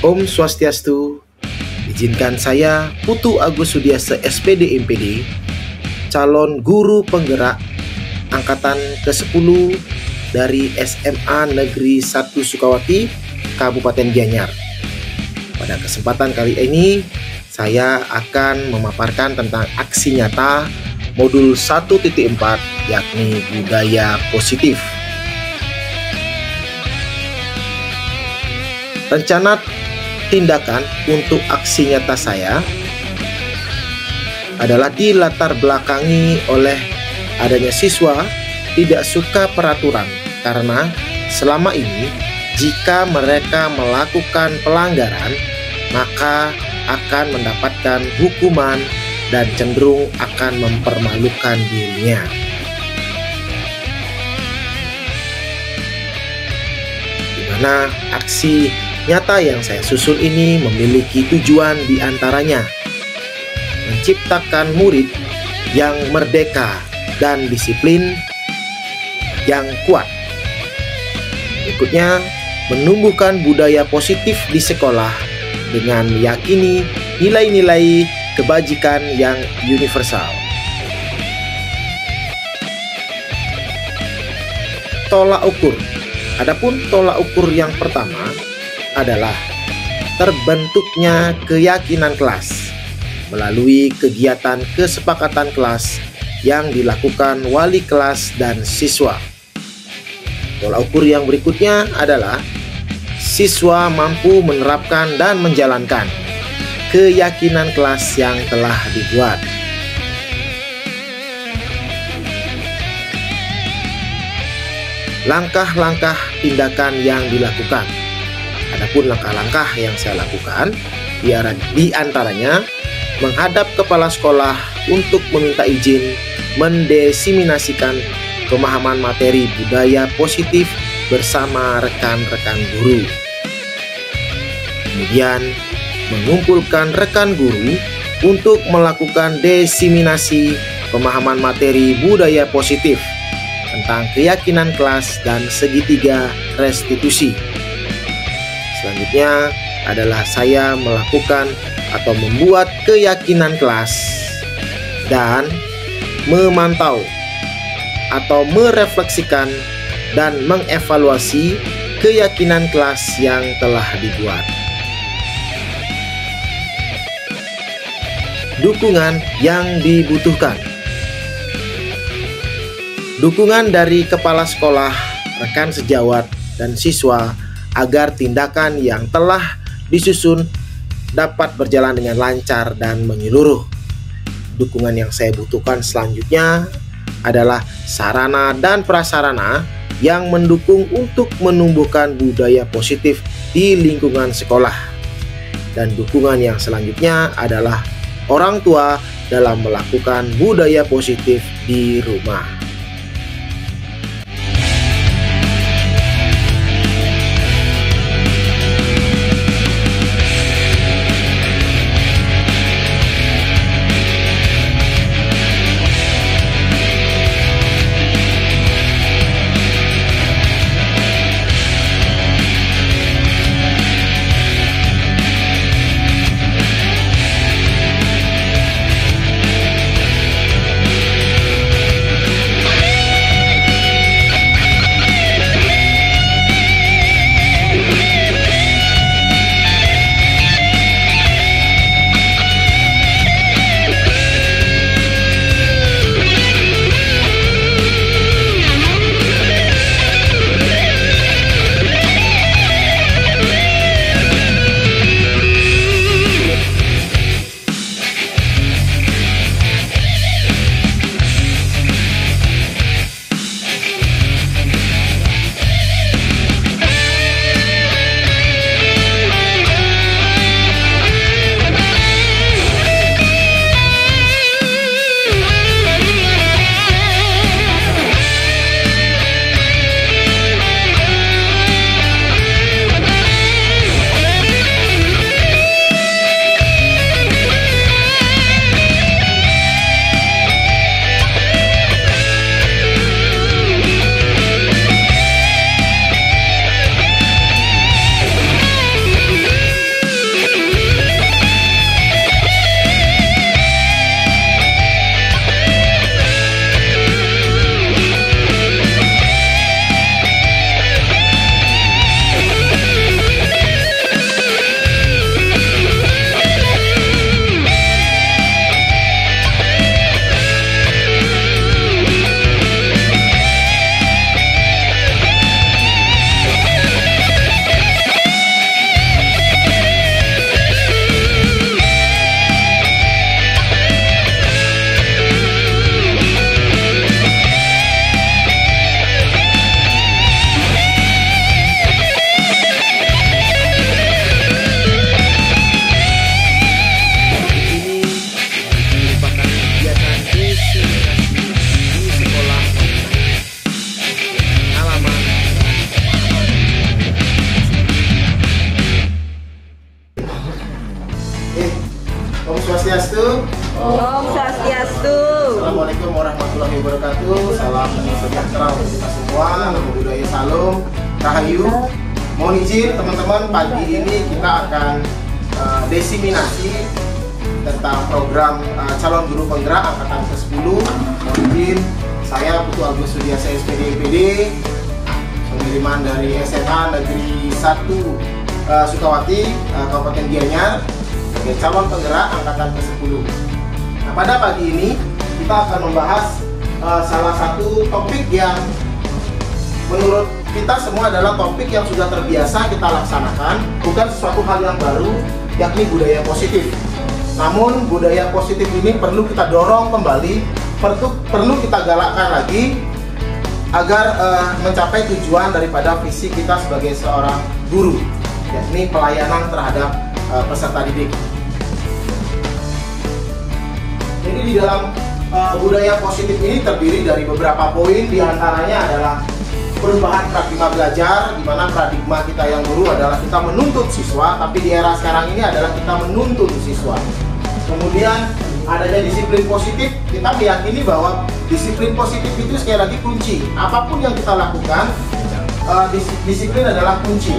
Om Swastiastu. Izinkan saya, Putu Agus Sudiasa SPD MPD, calon guru penggerak angkatan ke-10 dari SMA Negeri 1 Sukawati, Kabupaten Gianyar. Pada kesempatan kali ini, saya akan memaparkan tentang aksi nyata modul 1.4, yakni budaya positif. Rencana tindakan untuk aksi nyata saya adalah dilatar belakangi oleh adanya siswa tidak suka peraturan, karena selama ini jika mereka melakukan pelanggaran maka akan mendapatkan hukuman dan cenderung akan mempermalukan dirinya. Di mana aksi nyata yang saya susun ini memiliki tujuan diantaranya menciptakan murid yang merdeka dan disiplin yang kuat. Berikutnya, menumbuhkan budaya positif di sekolah dengan meyakini nilai-nilai kebajikan yang universal. Tolak ukur. Adapun tolak ukur yang pertama adalah terbentuknya keyakinan kelas melalui kegiatan kesepakatan kelas yang dilakukan wali kelas dan siswa. Tolak ukur yang berikutnya adalah siswa mampu menerapkan dan menjalankan keyakinan kelas yang telah dibuat. Langkah-langkah tindakan yang dilakukan. Adapun langkah-langkah yang saya lakukan di antaranya menghadap kepala sekolah untuk meminta izin mendesiminasikan pemahaman materi budaya positif bersama rekan-rekan guru. Kemudian mengumpulkan rekan guru untuk melakukan desiminasi pemahaman materi budaya positif tentang keyakinan kelas dan segitiga restitusi. Selanjutnya adalah saya melakukan atau membuat keyakinan kelas dan memantau atau merefleksikan dan mengevaluasi keyakinan kelas yang telah dibuat. Dukungan yang dibutuhkan. Dukungan dari kepala sekolah, rekan sejawat, dan siswa agar tindakan yang telah disusun dapat berjalan dengan lancar dan menyeluruh. Dukungan yang saya butuhkan selanjutnya adalah sarana dan prasarana yang mendukung untuk menumbuhkan budaya positif di lingkungan sekolah. Dan dukungan yang selanjutnya adalah orang tua dalam melakukan budaya positif di rumah. Swastiastu. Om Swastiastu. Assalamualaikum warahmatullahi wabarakatuh. Salam sejahtera untuk kita semua. Namo Buddhaya, salam rahayu. Mohon izin teman-teman, pagi ini kita akan desiminasi tentang program calon guru penggerak angkatan ke-10. Mohon izin, saya Putu Agus Sudiasa SPD IPD, pengiriman dari SMA Negeri 1 Sukawati, Kabupaten Gianyar, sebagai calon penggerak angkatan ke-10. Nah, pada pagi ini kita akan membahas salah satu topik yang menurut kita semua adalah topik yang sudah terbiasa kita laksanakan, bukan sesuatu hal yang baru, yakni budaya positif. Namun budaya positif ini perlu kita dorong kembali, perlu kita galakkan lagi agar mencapai tujuan daripada visi kita sebagai seorang guru, yakni pelayanan terhadap peserta didik. Jadi di dalam budaya positif ini terdiri dari beberapa poin, diantaranya adalah perubahan paradigma belajar, di mana paradigma kita yang guru adalah kita menuntut siswa, tapi di era sekarang ini adalah kita menuntun siswa. Kemudian adanya disiplin positif, kita meyakini bahwa disiplin positif itu sekali lagi kunci. Apapun yang kita lakukan, disiplin adalah kunci.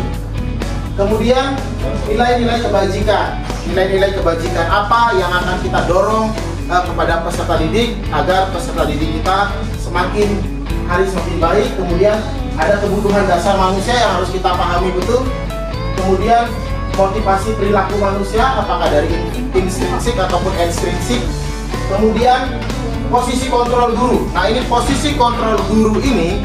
Kemudian nilai-nilai kebajikan apa yang akan kita dorong kepada peserta didik agar peserta didik kita semakin hari semakin baik. Kemudian ada kebutuhan dasar manusia yang harus kita pahami betul. Kemudian motivasi perilaku manusia, apakah dari intrinsik ataupun ekstrinsik. Kemudian posisi kontrol guru. Nah, ini posisi kontrol guru ini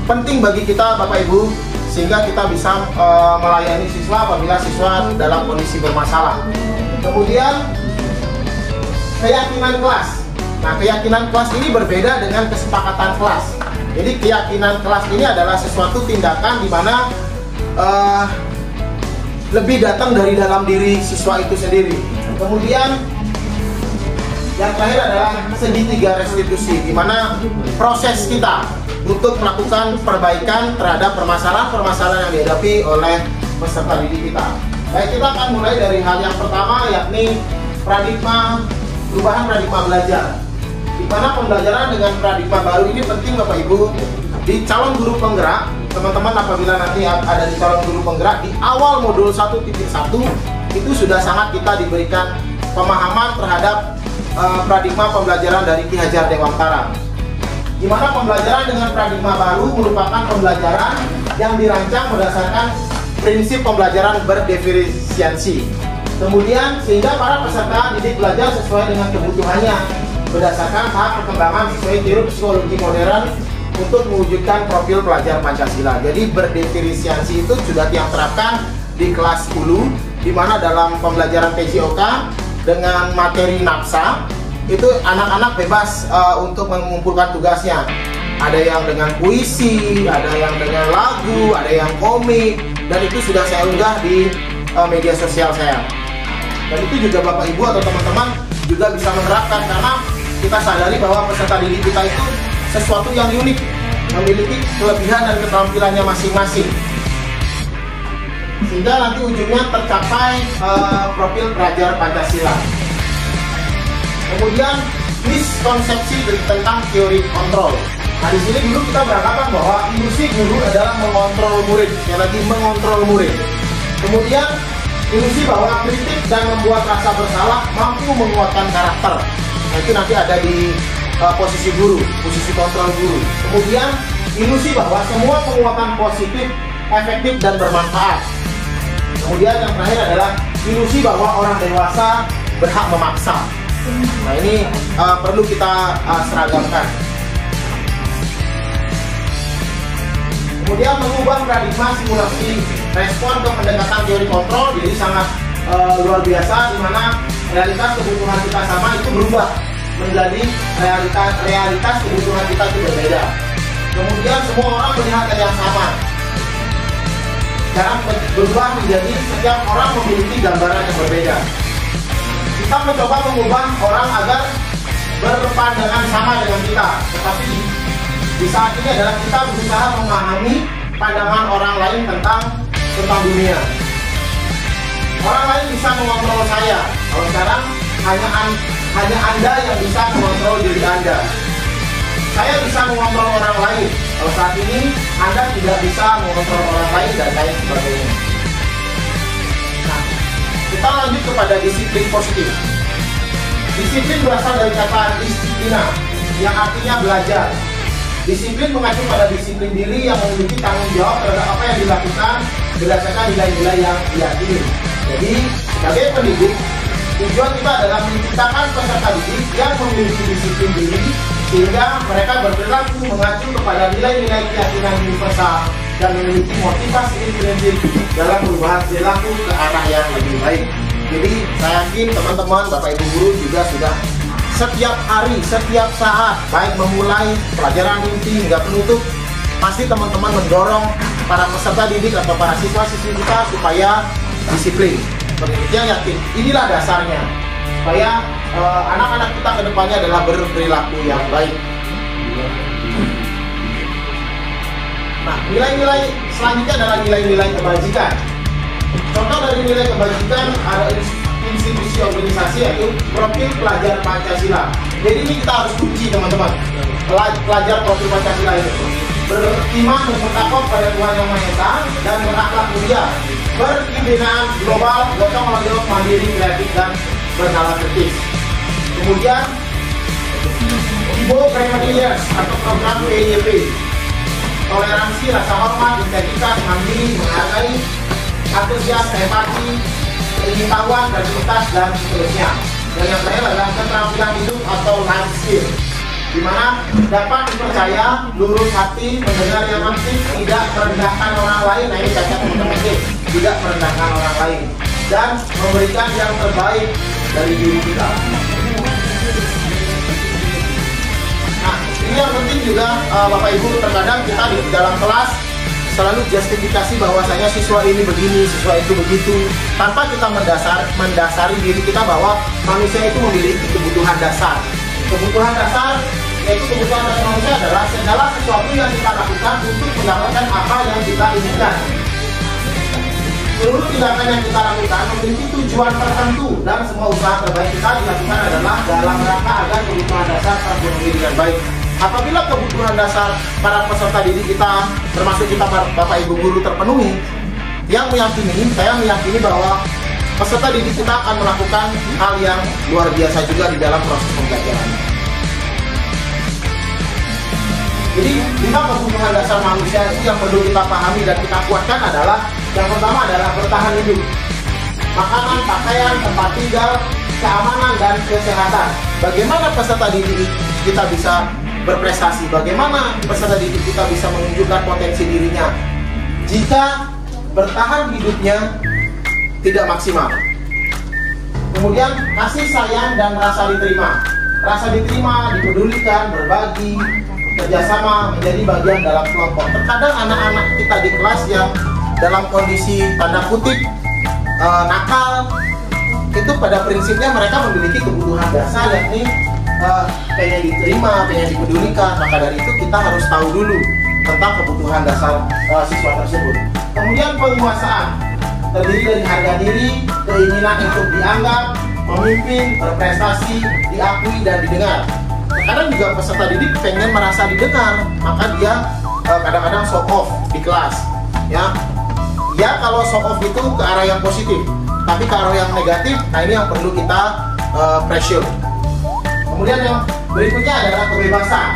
penting bagi kita Bapak Ibu, sehingga kita bisa melayani siswa apabila siswa dalam kondisi bermasalah. Kemudian keyakinan kelas. Nah, keyakinan kelas ini berbeda dengan kesepakatan kelas. Jadi keyakinan kelas ini adalah sesuatu tindakan di mana lebih datang dari dalam diri siswa itu sendiri. Kemudian yang terakhir adalah segitiga restitusi, di mana proses kita untuk melakukan perbaikan terhadap permasalahan yang dihadapi oleh peserta didik kita. Baik, kita akan mulai dari hal yang pertama, yakni perubahan paradigma belajar. Di mana pembelajaran dengan paradigma baru ini penting Bapak Ibu. Di calon guru penggerak, teman-teman apabila nanti ada di calon guru penggerak, di awal modul 1.1 itu sudah sangat kita diberikan pemahaman terhadap paradigma pembelajaran dari Ki Hajar Dewantara. Di mana pembelajaran dengan paradigma baru merupakan pembelajaran yang dirancang berdasarkan prinsip pembelajaran berdiferensiasi. Kemudian sehingga para peserta didik belajar sesuai dengan kebutuhannya berdasarkan tahap perkembangan sesuai teori psikologi modern untuk mewujudkan profil pelajar Pancasila. Jadi berdiferensiasi itu sudah yang terapkan di kelas 10, di mana dalam pembelajaran PJOK dengan materi nafsa itu anak-anak bebas untuk mengumpulkan tugasnya. Ada yang dengan puisi, ada yang dengan lagu, ada yang komik, dan itu sudah saya unggah di media sosial saya. Dan itu juga Bapak Ibu atau teman-teman juga bisa menerapkan, karena kita sadari bahwa peserta didik kita itu sesuatu yang unik, memiliki kelebihan dan keterampilannya masing-masing, sehingga nanti ujungnya tercapai profil pelajar Pancasila. Kemudian miskonsepsi tentang teori kontrol. Nah, di sini dulu kita beranggapan bahwa ilusi guru adalah mengontrol murid, sekali lagi mengontrol murid. Kemudian ilusi bahwa kritik dan membuat rasa bersalah mampu menguatkan karakter. Nah, itu nanti ada di posisi guru, posisi kontrol guru. Kemudian ilusi bahwa semua penguatan positif, efektif dan bermanfaat. Kemudian yang terakhir adalah ilusi bahwa orang dewasa berhak memaksa. Nah, ini perlu kita seragamkan. Kemudian mengubah paradigma simulasi respon ke pendekatan teori kontrol, jadi sangat luar biasa, di mana realitas kebutuhan kita sama itu berubah menjadi realitas kebutuhan kita itu berbeda. Kemudian semua orang melihat hal yang sama. Sekarang berubah menjadi setiap orang memiliki gambaran yang berbeda. Kita mencoba mengubah orang agar berpandangan sama dengan kita, tetapi di saat ini adalah kita berusaha memahami pandangan orang lain tentang dunia. Orang lain bisa mengontrol saya. Kalau sekarang hanya Anda yang bisa mengontrol diri Anda. Saya bisa mengontrol orang lain. Kalau saat ini Anda tidak bisa mengontrol orang lain dan lain sebagainya. Nah, kita lanjut kepada disiplin positif. Disiplin berasal dari kata disiplina, yang artinya belajar. Disiplin mengacu pada disiplin diri yang memiliki tanggung jawab terhadap apa yang dilakukan berdasarkan nilai-nilai yang diyakini. Jadi, sebagai pendidik, tujuan kita adalah menciptakan peserta didik yang memiliki disiplin diri sehingga mereka berperilaku mengacu kepada nilai-nilai keyakinan universal dan memiliki motivasi intrinsik dalam perubahan perilaku ke arah yang lebih baik. Jadi saya yakin teman-teman, Bapak Ibu guru juga sudah setiap hari, setiap saat, baik memulai pelajaran inti hingga penutup, pasti teman-teman mendorong para peserta didik atau para siswa-siswi kita supaya disiplin. Penelitian yakin inilah dasarnya supaya anak-anak kita ke depannya adalah berperilaku yang baik. Nah, nilai-nilai selanjutnya adalah nilai-nilai kebajikan. Contoh dari nilai kebajikan ada institusi organisasi yaitu profil pelajar Pancasila. Jadi ini kita harus kunci teman-teman. Pelajar profil Pancasila itu beriman dan bertakwa pada Tuhan Yang Maha Esa dan berakhlak mulia, berkebudayaan global, gotong royong, mandiri, kreatif dan bernalar kritis. Kemudian Ibo Premediers atau program PYP, toleransi, rasa hormat, integritas, mandiri, menghargai, antusias, empati, pengetahuan, kreativitas dan seterusnya. Dan yang terakhir adalah keterampilan hidup atau life skill, di mana dapat dipercaya, lurus hati, mendengar yang aktif, tidak merendahkan orang lain. Nah ini cacat teman-teman, tidak merendahkan orang lain dan memberikan yang terbaik dari diri kita. Nah ini yang penting juga Bapak Ibu, terkadang kita di dalam kelas selalu justifikasi bahwasanya siswa ini begini, siswa itu begitu, tanpa kita mendasari diri kita bahwa manusia itu memiliki kebutuhan dasar. Kebutuhan dasar yaitu kebutuhan dasar manusia adalah segala sesuatu yang kita lakukan untuk mendapatkan apa yang kita inginkan. Seluruh tindakan yang kita lakukan memiliki tujuan tertentu dan semua usaha terbaik kita dilakukan adalah dalam rangka agar kebutuhan dasar terpenuhi dengan baik. Apabila kebutuhan dasar para peserta didik kita, termasuk kita Bapak Ibu guru terpenuhi, saya meyakini bahwa peserta didik kita akan melakukan hal yang luar biasa juga di dalam proses pembelajaran. Jadi 5 kebutuhan dasar manusia yang perlu kita pahami dan kita kuatkan adalah, yang pertama adalah bertahan hidup, makanan, pakaian, tempat tinggal, keamanan dan kesehatan. Bagaimana peserta didik kita bisa berprestasi? Bagaimana peserta didik kita bisa menunjukkan potensi dirinya jika bertahan hidupnya tidak maksimal? Kemudian kasih sayang dan rasa diterima. Rasa diterima, dipedulikan, berbagi, kerjasama, menjadi bagian dalam kelompok. Terkadang anak-anak kita di kelas yang dalam kondisi tanda kutip nakal, itu pada prinsipnya mereka memiliki kebutuhan dasar, yakni pengen diterima, pengen dipedulikan. Maka dari itu kita harus tahu dulu tentang kebutuhan dasar siswa tersebut. Kemudian penguasaan terdiri dari harga diri, keinginan untuk dianggap, memimpin, berprestasi, diakui dan didengar. Kadang juga peserta didik pengen merasa didengar, maka dia kadang-kadang show off di kelas. Ya kalau show off itu ke arah yang positif, tapi ke arah yang negatif, nah ini yang perlu kita pressure. Kemudian yang berikutnya adalah kebebasan.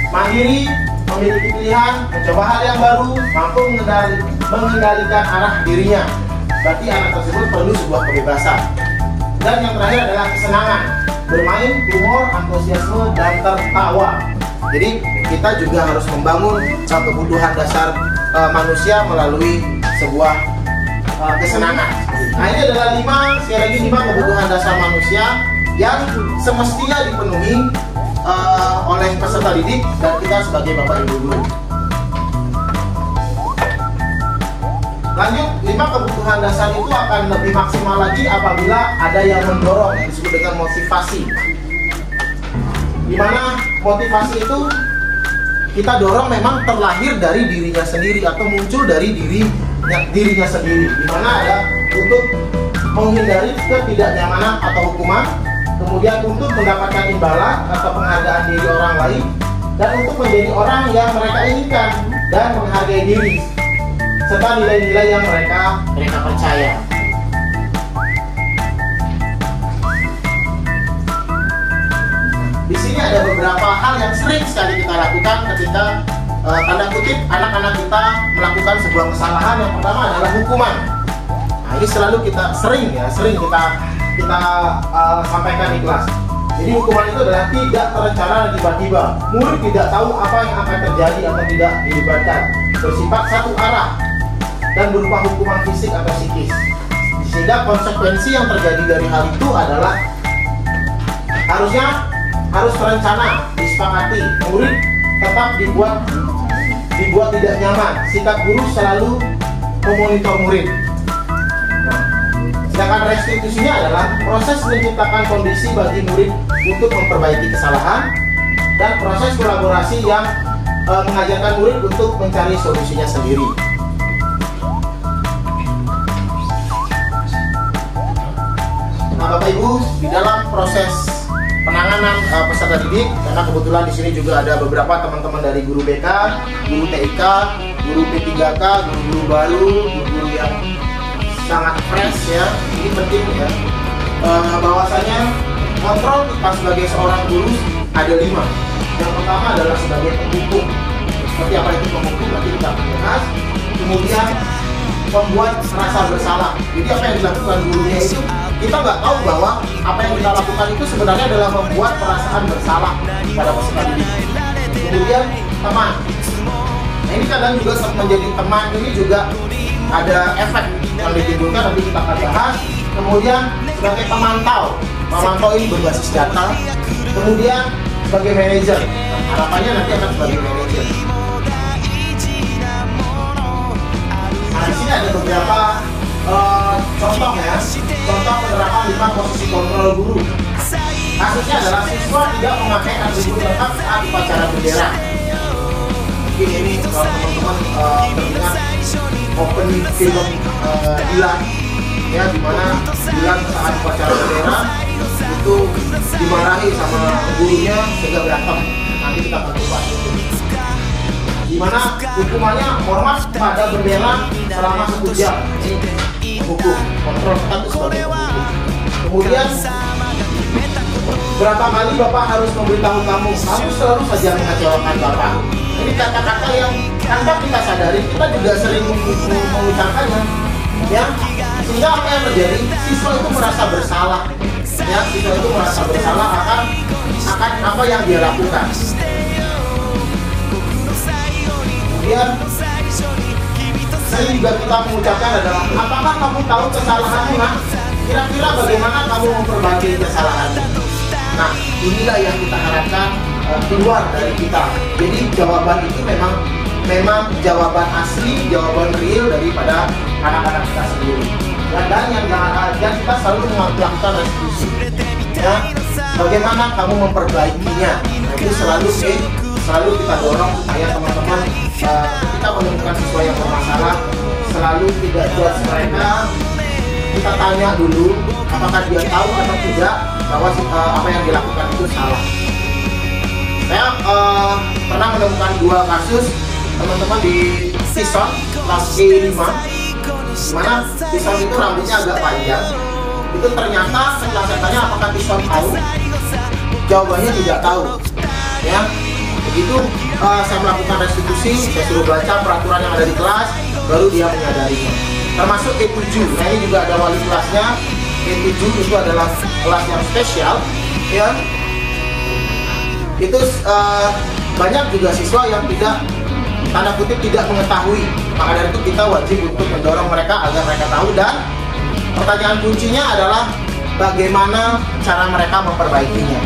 Mandiri, memiliki pilihan, mencoba hal yang baru, mampu mengendalikan arah dirinya. Berarti anak tersebut perlu sebuah kebebasan. Dan yang terakhir adalah kesenangan, bermain, humor, antusiasme, dan tertawa. Jadi kita juga harus membangun kebutuhan dasar manusia melalui sebuah kesenangan. Nah ini adalah 5 kebutuhan dasar manusia yang semestinya dipenuhi oleh peserta didik dan kita sebagai Bapak Ibu guru. Lanjut, 5 kebutuhan dasar itu akan lebih maksimal lagi apabila ada yang mendorong, yang disebut dengan motivasi. Dimana motivasi itu kita dorong memang terlahir dari dirinya sendiri atau muncul dari dirinya sendiri. Dimana ada untuk menghindari ketidaknyamanan atau hukuman, kemudian untuk mendapatkan imbalan atau penghargaan diri orang lain, dan untuk menjadi orang yang mereka inginkan dan menghargai diri, serta nilai-nilai yang mereka percaya. Di sini ada beberapa hal yang sering sekali kita lakukan ketika tanda kutip anak-anak kita melakukan sebuah kesalahan. Yang pertama adalah hukuman. Nah, ini selalu sering kita sampaikan di kelas. Jadi hukuman itu adalah tidak terencana dan tiba-tiba. Murid tidak tahu apa yang akan terjadi atau tidak dilibatkan. Bersifat satu arah dan berupa hukuman fisik atau psikis. Sehingga konsekuensi yang terjadi dari hal itu adalah harus terencana, disepakati. Murid tetap dibuat tidak nyaman. Sikap guru selalu memonitor murid. Sedangkan restitusinya adalah proses menciptakan kondisi bagi murid untuk memperbaiki kesalahan, dan proses kolaborasi yang mengajarkan murid untuk mencari solusinya sendiri. Nah, Bapak Ibu, di dalam proses penanganan peserta didik, karena kebetulan di sini juga ada beberapa teman-teman dari guru BK, guru TIK, guru P3K, guru-guru baru, guru yang sangat fresh ya. Ini penting ya, bahwasanya kontrol kita sebagai seorang guru ada 5. Yang pertama adalah sebagai penghukum. Seperti apa itu penghukum nanti kita bahas. Kemudian membuat rasa bersalah. Jadi apa yang dilakukan gurunya itu, kita nggak tahu bahwa apa yang kita lakukan itu sebenarnya adalah membuat perasaan bersalah pada peserta didik. Kemudian teman. Nah, ini kadang juga menjadi teman ini juga ada efek yang ditimbulkan, nanti kita akan bahas. Kemudian sebagai pemantau ini berbasis data. Kemudian sebagai manajer, harapannya nanti akan sebagai manajer. Nah, di sini ada beberapa contoh ya, contoh penerapan 5 posisi kontrol guru. Kasusnya adalah siswa tidak memakai atribut lengkap saat upacara bendera. Mungkin ini kalau teman-teman teringat opening film Dilan ya, dimana Dilan saat upacara bendera itu dimarahi sama gurunya sehingga berantem. Nanti kita akan bahas itu. Dimana hukumannya hormat pada bendera selama 1 jam. Ini hukum kontrol status sebagai hukum. Kemudian berapa kali Bapak harus memberitahu kamu selalu saja mengecewakan Bapak. Ini kata-kata yang tanpa kita sadari kita juga sering mengucapkannya ya, sehingga apa yang terjadi, siswa itu merasa bersalah ya, siswa itu merasa bersalah akan apa yang dia lakukan. Kemudian sering juga kita mengucapkan adalah, apakah kamu tahu kesalahanmu nak? Kira-kira bagaimana kamu memperbaiki kesalahanmu? Nah, inilah yang kita harapkan keluar dari kita. Jadi jawaban itu memang jawaban asli, jawaban real daripada anak-anak kita sendiri. Dan yang kita selalu melakukan restitusi. Ya, bagaimana kamu memperbaikinya? Nah, itu selalu kita dorong supaya teman-teman kita menemukan siswa yang bermasalah, selalu tidak judge mereka. Kita tanya dulu apakah dia tahu atau tidak bahwa apa yang dilakukan itu salah. Saya pernah menemukan 2 kasus teman-teman di Tison kelas E5, dimana Tison itu rambutnya agak panjang. Itu ternyata setelah saya tanya apakah Tison tahu, jawabannya tidak tahu. Ya, begitu saya melakukan restitusi, saya suruh baca peraturan yang ada di kelas, baru dia menyadarinya. Termasuk E7, nah ini juga ada wali kelasnya. E7 itu adalah kelas yang spesial, ya. Itu banyak juga siswa yang tidak, tanda kutip, tidak mengetahui. Maka dari itu kita wajib untuk mendorong mereka agar mereka tahu, dan pertanyaan kuncinya adalah bagaimana cara mereka memperbaikinya.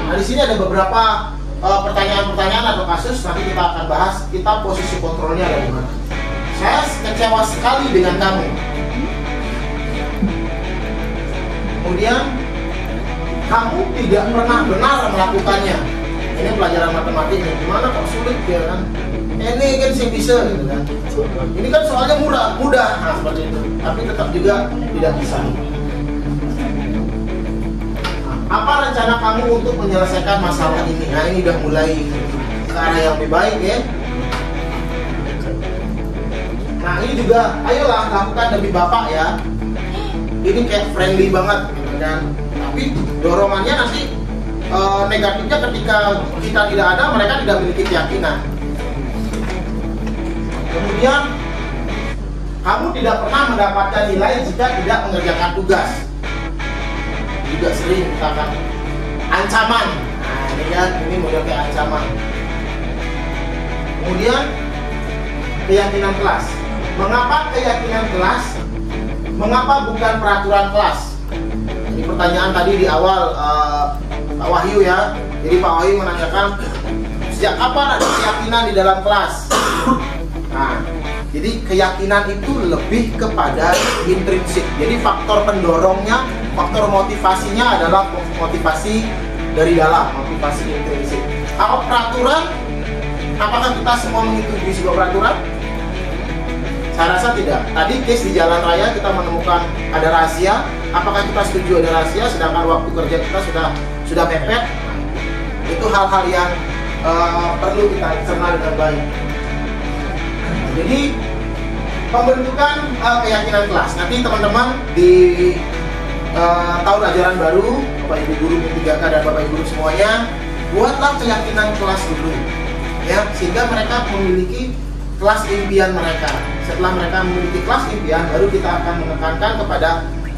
Nah, di sini ada beberapa pertanyaan-pertanyaan atau kasus, nanti kita akan bahas. Kita posisi kontrolnya ada di mana. Saya kecewa sekali dengan kamu. Kemudian kamu tidak pernah benar melakukannya. Ini pelajaran matematiknya. Gimana kok sulit ya kan? ini kan sih bisa gitu kan. Ini kan soalnya mudah, nah, seperti itu. Tapi tetap juga tidak bisa. Apa rencana kamu untuk menyelesaikan masalah ini? Nah, ini udah mulai ke arah yang lebih baik ya. Nah, ini juga, ayolah lakukan demi Bapak ya. Ini kayak friendly banget gitu kan. Tapi dorongannya nanti negatifnya ketika kita tidak ada, mereka tidak memiliki keyakinan. Kemudian kamu tidak pernah mendapatkan nilai jika tidak mengerjakan tugas. Juga sering misalkan ancaman. Nah, ini ya, ini model kayak ancaman. Kemudian keyakinan kelas. Mengapa keyakinan kelas? Mengapa bukan peraturan kelas? Ini pertanyaan tadi di awal Pak Wahyu ya. Jadi Pak Wahyu menanyakan sejak kapan ada keyakinan di dalam kelas? Nah, jadi keyakinan itu lebih kepada intrinsik. Jadi faktor pendorongnya, faktor motivasinya adalah motivasi dari dalam, motivasi intrinsik. Kalau peraturan, apakah kita semua mengikuti sebuah peraturan? Saya rasa tidak. Tadi case di jalan raya kita menemukan ada rahasia. Apakah kita setuju ada rahasia? Sedangkan waktu kerja kita sudah mepet. Itu hal-hal yang perlu kita cerna dengan baik. Jadi pembentukan keyakinan kelas. Nanti teman-teman di tahun ajaran baru, Bapak Ibu guru P3K dan Bapak Ibu guru semuanya, buatlah keyakinan kelas dulu, ya, sehingga mereka memiliki kelas impian mereka. Setelah mereka memiliki kelas impian, baru kita akan menekankan kepada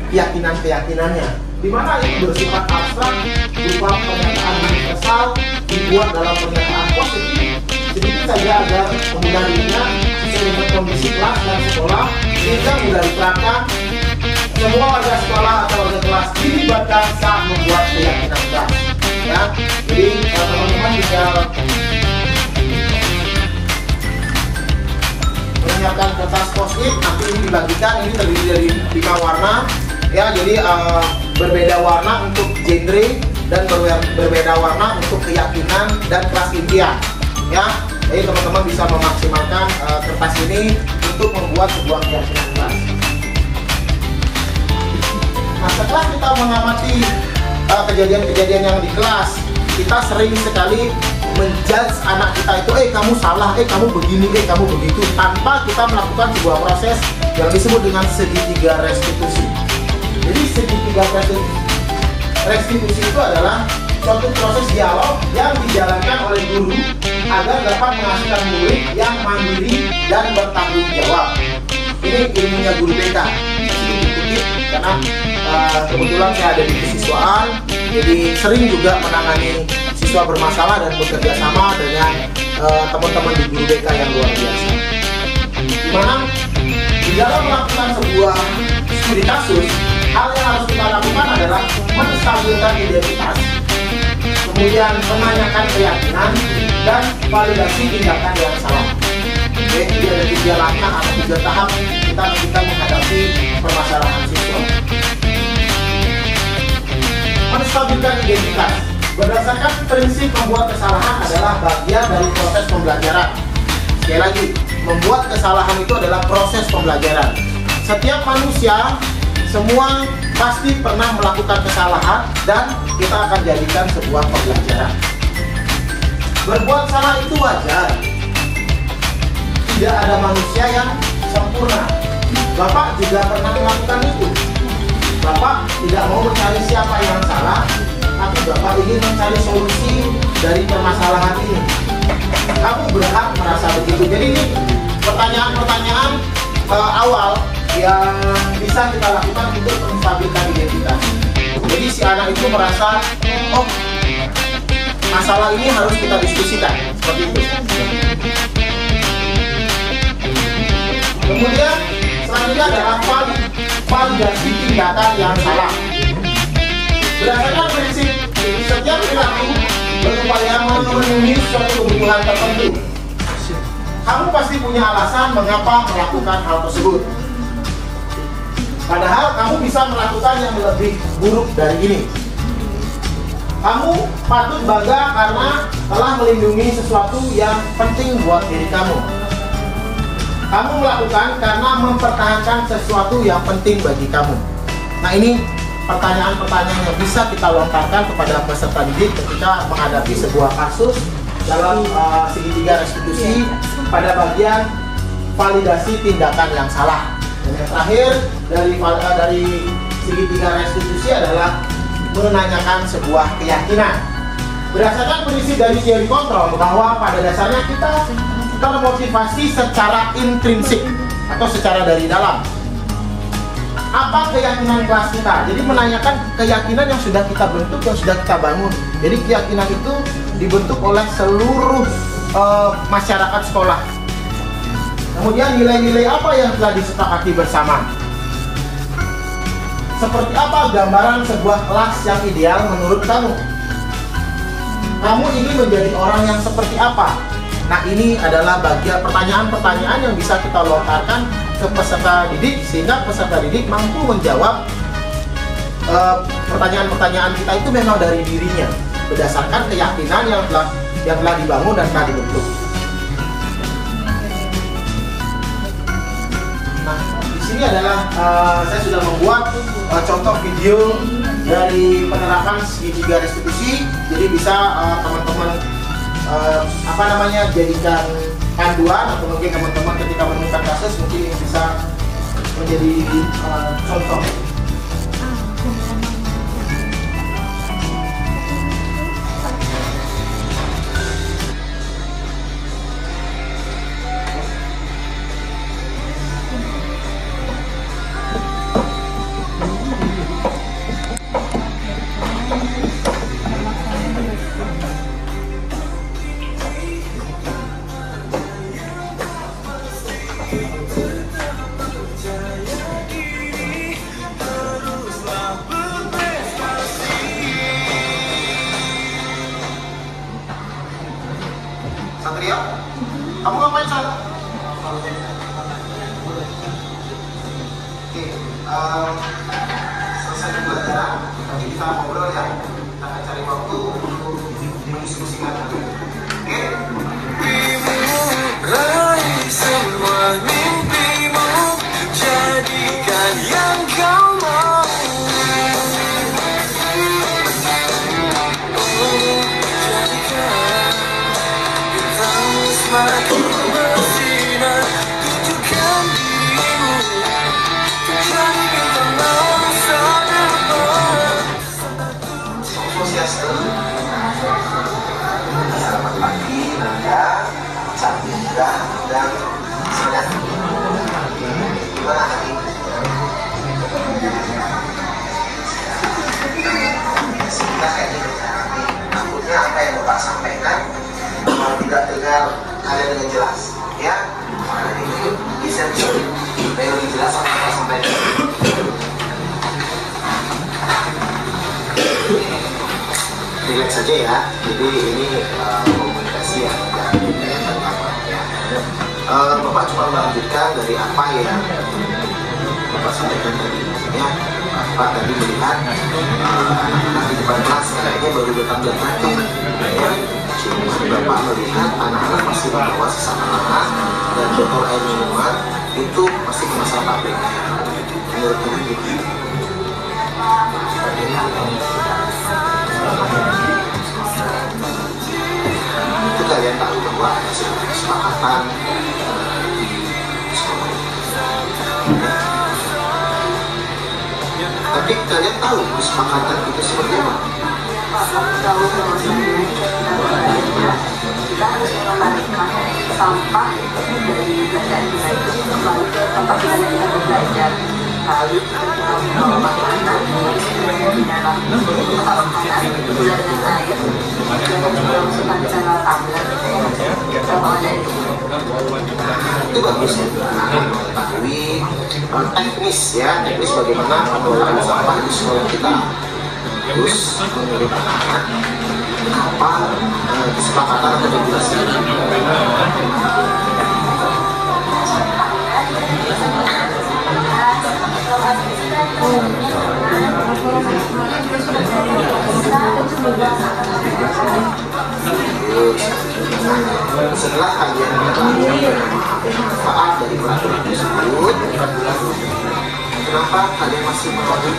keyakinan-keyakinannya, di mana itu bersifat abstrak, berupa pernyataan universal, dibuat dalam pernyataan positif, sedikit saja agar pengguna dirinya sesuai dengan kondisi kelas dan sekolah, sehingga mudah diterapkan. Semua warga sekolah atau warga kelas dilibatkan saat membuat keyakinan kelas. Ya, jadi teman-teman bisa menyiapkan kertas post-it. Nanti ini dibagikan. Ini terdiri dari 5 warna. Ya, jadi berbeda warna untuk genre dan berbeda warna untuk keyakinan dan kelas impian. Ya, jadi teman-teman bisa memaksimalkan kertas ini untuk membuat sebuah keyakinan kelas. Nah, setelah kita mengamati kejadian-kejadian yang di kelas, kita sering sekali menjudge anak kita itu, kamu salah, kamu begini, kamu begitu, tanpa kita melakukan sebuah proses yang disebut dengan segitiga restitusi. Jadi segitiga restitusi itu adalah suatu proses dialog yang dijalankan oleh guru agar dapat menghasilkan murid yang mandiri dan bertanggung jawab. Ini ilmunya guru BK. Sedikit-sedikit karena kebetulan saya ada di kesiswaan, jadi sering juga menangani siswa bermasalah dan bekerja sama dengan teman-teman di guru BK yang luar biasa. Dimana di dalam melakukan sebuah studi kasus, hal yang harus kita lakukan adalah menstabilkan identitas, kemudian menanyakan keyakinan, dan validasi tindakan yang salah. Jadi ada 3 langkah atau 3 tahap kita ketika menghadapi permasalahan siswa. Menstabilkan identitas berdasarkan prinsip membuat kesalahan adalah bagian dari proses pembelajaran. Sekali lagi, membuat kesalahan itu adalah proses pembelajaran. Setiap manusia semua pasti pernah melakukan kesalahan dan kita akan jadikan sebuah pembelajaran. Berbuat salah itu wajar. Tidak ada manusia yang sempurna. Bapak juga pernah melakukan itu. Bapak tidak mau mencari siapa yang salah, tapi Bapak ingin mencari solusi dari permasalahan ini. Kamu berhak merasa begitu. Jadi ini pertanyaan-pertanyaan awal yang bisa kita lakukan untuk menstabilkan identitas. Jadi si anak itu merasa, oh, masalah ini harus kita diskusikan, seperti itu. Kemudian selanjutnya adalah validasi tindakan yang salah. Berdasarkan prinsip setiap perilaku berupaya memenuhi suatu kebutuhan tertentu. Kamu pasti punya alasan mengapa melakukan hal tersebut. Padahal kamu bisa melakukan yang lebih buruk dari ini. Kamu patut bangga karena telah melindungi sesuatu yang penting buat diri kamu. Kamu melakukan karena mempertahankan sesuatu yang penting bagi kamu. Nah, ini pertanyaan-pertanyaan yang bisa kita lontarkan kepada peserta didik ketika menghadapi sebuah kasus dalam segitiga restitusi pada bagian validasi tindakan yang salah. Dan yang terakhir dari segitiga restitusi adalah menanyakan sebuah keyakinan. Berdasarkan prinsip dari teori kontrol bahwa pada dasarnya kita termotivasi secara intrinsik atau secara dari dalam. Apa keyakinan kelas kita? Jadi menanyakan keyakinan yang sudah kita bentuk, yang sudah kita bangun. Jadi keyakinan itu dibentuk oleh seluruh masyarakat sekolah. Kemudian nilai-nilai apa yang telah disepakati bersama? Seperti apa gambaran sebuah kelas yang ideal menurut kamu? Kamu ingin menjadi orang yang seperti apa? Nah, ini adalah bagian pertanyaan-pertanyaan yang bisa kita lontarkan ke peserta didik sehingga peserta didik mampu menjawab pertanyaan-pertanyaan kita itu memang dari dirinya berdasarkan keyakinan yang telah dibangun dan telah dibentuk. Nah, di sini adalah saya sudah membuat contoh video dari penerapan segitiga restitusi. Jadi bisa teman-teman jadikan panduan, atau mungkin teman-teman ketika menemukan kasus mungkin ini bisa menjadi contoh. Satria, kamu ngapain sana? Oke, selesai pembelajaran, nanti kita ngobrol ya. Kita akan cari waktu untuk mendiskusikan. Oke? Raih semua mimpimu, jadikan yang kau mau. Semakin bersinar, tunjukkan dirimu, jadi bintang masa depan. Swastiastu. Selamat pagi, Nanda, Chandra, dan Sinan. Gimana hari ini? Kita kayak gini. Takutnya apa yang Bapak sampaikan kalau tidak dengar ada dengan jelas, ya. Makanya ini bisa lebih jelas apa yang Bapak sampaikan. Relax saja ya. Jadi ini komunikasi yang Bapak cuma melanjutkan dari apa yang Bapak sampaikan tadi. Ya, Bapak tadi melihat anak-anak di depan kelas kayaknya baru datang. Ya, Bapak melihat anak-anak masih membawa sesak-napas dan botol air minuman itu pasti ke masalah pabrik. Menurut Ibu gitu. Itu kalian tahu bahwa ada sebuah kesepakatan di sekolah. Tapi kalian tahu kesepakatan itu seperti apa? Tahu kita harus mengembalikan sampah dari belajar kita itu kembali ke tempat kita belajar. Lalu kita memakan di dalam tempat makanan gula dengan air, jangan dimasukkan ke dalam tumbler sama ada itu bagus ya. Mengetahui teknis ya, teknis bagaimana pengelolaan sampah di sekolah kita. Terus menurut anak-anak apa kesepakatan atau regulasi ini? Setelah kalian mengetahui manfaat dari peraturan tersebut, kenapa kalian masih menolak?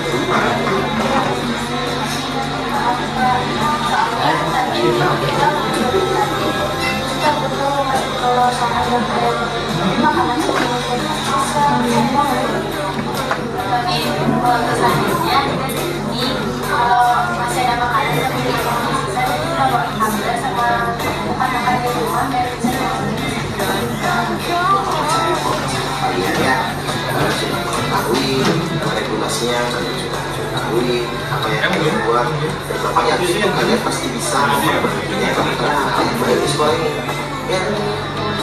Selanjutnya ini kalau masih ada makanan yang bisa kita buat ambil sama makan di rumah dan Kalian ya sudah mengetahui regulasinya, kalian sudah mengetahui apa yang kalian buat. Bapak yakin kalian pasti bisa memperbaikinya karena kalian baik di sekolah ini. Ya,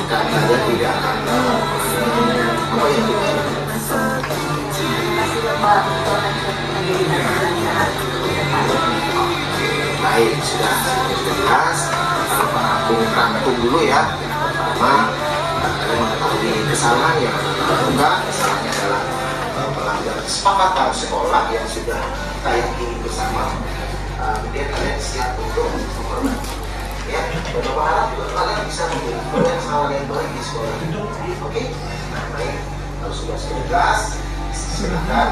dan kalian tidak akan apa yang kita baik, sudah jelas. Kalau Pak Agung rangkum dulu ya. Pertama, kalian mengetahui kesalahan yang dilakukan. Kesalahannya adalah melanggar kesepakatan sekolah yang sudah kita yakini bersama. Kemudian kalian siap untuk memperbaiki. Ya, dan Bapak harap juga kalian bisa menjadi kesalahan yang baik di sekolah. Oke, baik. Kalau sudah jelas, silakan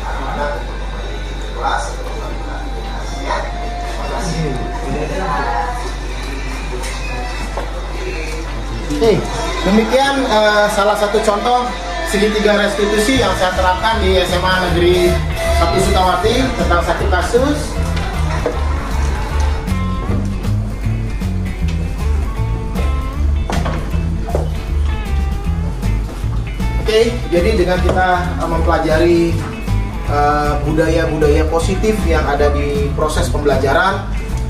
anak-anak untuk kembali ke kelas atau kembali ke kelas ya. Terima kasih. Oke, demikian salah satu contoh segitiga restitusi yang saya terapkan di SMA Negeri 1 Sukawati tentang satu kasus. Oke, jadi dengan kita mempelajari budaya-budaya positif yang ada di proses pembelajaran,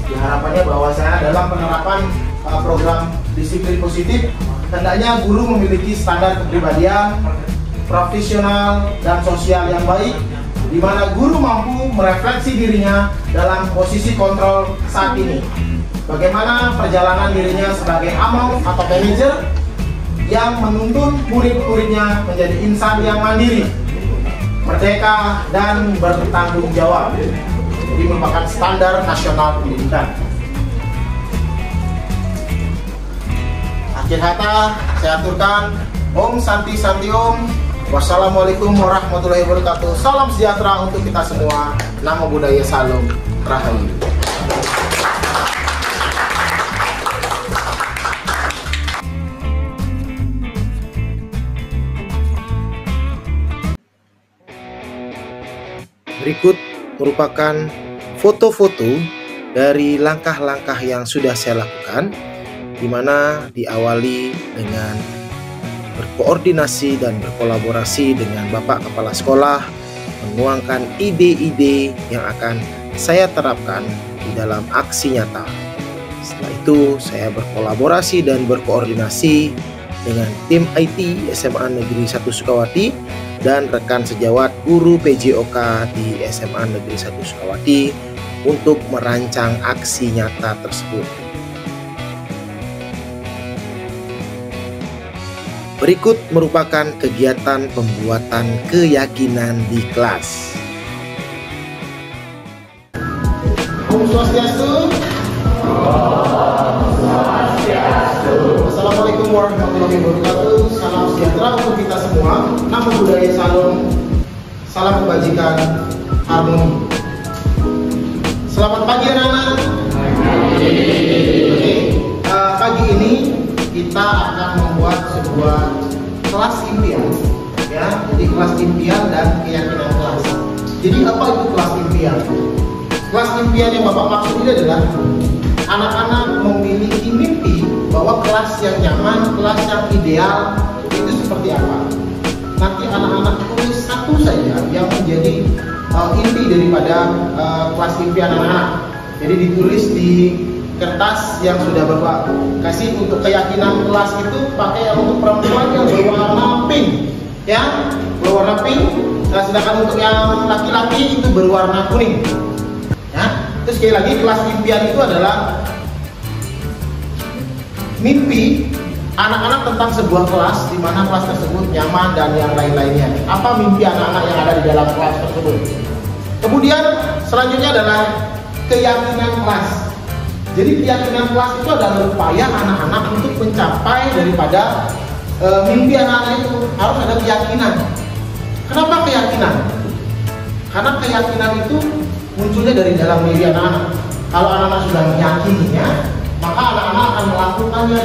harapannya bahwasanya dalam penerapan program disiplin positif, hendaknya guru memiliki standar kepribadian, profesional dan sosial yang baik, di mana guru mampu merefleksi dirinya dalam posisi kontrol saat ini. Bagaimana perjalanan dirinya sebagai among atau manajer yang menuntun murid-muridnya menjadi insan yang mandiri, merdeka, dan bertanggung jawab. Jadi merupakan standar nasional pendidikan. Akhir kata, saya aturkan Om Santi Santi Om. Wassalamualaikum warahmatullahi wabarakatuh. Salam sejahtera untuk kita semua. Namo Buddhaya Salam Rahayu. Berikut merupakan foto-foto dari langkah-langkah yang sudah saya lakukan, di mana diawali dengan berkoordinasi dan berkolaborasi dengan Bapak Kepala Sekolah, menuangkan ide-ide yang akan saya terapkan di dalam aksi nyata. Setelah itu, saya berkolaborasi dan berkoordinasi dengan tim IT SMA Negeri 1 Sukawati dan rekan sejawat guru PJOK di SMA Negeri 1 Sukawati untuk merancang aksi nyata tersebut. Berikut merupakan kegiatan pembuatan keyakinan di kelas. Om Swastiastu. Assalamualaikum warahmatullahi wabarakatuh. Salam sejahtera untuk kita semua. Namo Buddhaya Salam. Salam kebajikan, harmoni. Selamat pagi anak-anak. Oke, pagi ini kita akan membuat sebuah kelas impian, ya. Jadi kelas impian dan keyakinan kelas. Jadi apa itu kelas impian? Kelas impian yang Bapak maksud ini adalah anak-anak memiliki mimpi bahwa kelas yang nyaman, kelas yang ideal itu seperti apa. Nanti anak-anak tulis satu saja yang menjadi inti daripada kelas impian anak-anak. Jadi ditulis di kertas yang sudah Bapak kasih. Untuk keyakinan kelas itu pakai untuk perempuan yang berwarna pink, ya, berwarna pink. Nah, sedangkan untuk yang laki-laki itu berwarna kuning, ya. Terus sekali lagi, kelas impian itu adalah mimpi anak-anak tentang sebuah kelas di mana kelas tersebut nyaman dan yang lain-lainnya. Apa mimpi anak-anak yang ada di dalam kelas tersebut? Kemudian selanjutnya adalah keyakinan kelas. Jadi keyakinan kelas itu adalah upaya anak-anak untuk mencapai daripada mimpi anak-anak itu. Harus ada keyakinan. Kenapa keyakinan? Karena keyakinan itu munculnya dari dalam diri anak-anak. Kalau anak-anak sudah meyakininya, maka anak-anak akan melakukannya